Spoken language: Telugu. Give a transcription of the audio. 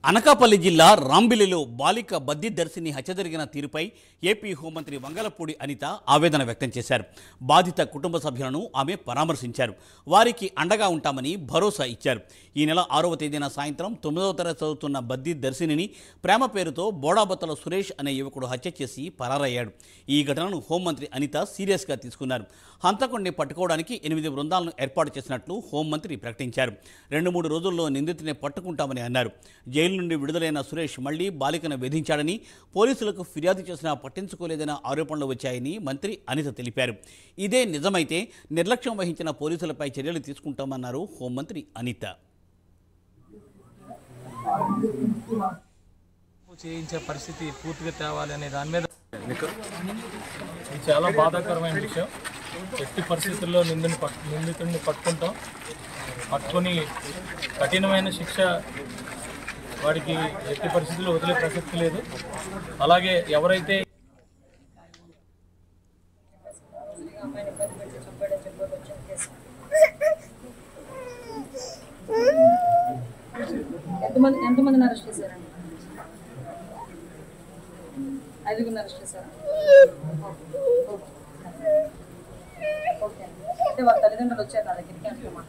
అనకాపల్లి జిల్లా రాంబిలిలో బాలిక బద్ది దర్శిని హత్య జరిగిన తీరుపై ఏపీ హోంమంత్రి వంగలపూడి అనిత ఆవేదన వ్యక్తం చేశారు. బాధిత కుటుంబ సభ్యులను ఆమె పరామర్శించారు. వారికి అండగా ఉంటామని భరోసా ఇచ్చారు. ఈ నెల 6వ తేదీన సాయంత్రం 9వ తరగతి చదువుతున్న బద్ది దర్శినిని ప్రేమ పేరుతో బోడాబత్తల సురేష్ అనే యువకుడు హత్య చేసి పరారయ్యాడు. ఈ ఘటనను హోంమంత్రి అనిత సీరియస్గా తీసుకున్నారు. హంతకుడిని పట్టుకోవడానికి 8 బృందాలను ఏర్పాటు చేసినట్లు హోంమంత్రి ప్రకటించారు. 2-3 రోజుల్లో నిందితుని పట్టుకుంటామని అన్నారు. జైలు నుండి విడుదలైన సురేష్ మళ్లీ బాలికను వేధించాడని, పోలీసులకు ఫిర్యాదు చేసినా పట్టించుకోలేదన్న ఆరోపణలు వచ్చాయని మంత్రి అనిత తెలిపారు. ఇదే నిజమైతే నిర్లక్ష్యం వహించిన పోలీసులపై చర్యలు తీసుకుంటామన్నారు హోంమంత్రి అనిత. చేయించే పరిస్థితి పూర్తిగా తేవాలి అనే దాని మీద ఇది చాలా బాధాకరమైన విషయం. ఎట్టి పరిస్థితుల్లో నిందితుడిని పట్టుకొని కఠినమైన శిక్ష వాడికి ఎట్టి పరిస్థితుల్లో వదిలే ప్రసక్తి లేదు. అలాగే ఎవరైతే ఎంతమందిని అరెస్ట్ చేశారండి? 5గురిని అరెస్ట్ చేశారు. ఓకే, అంటే వాళ్ళ తల్లిదండ్రులు వచ్చారు నా దగ్గరికి అంటున్నమాట.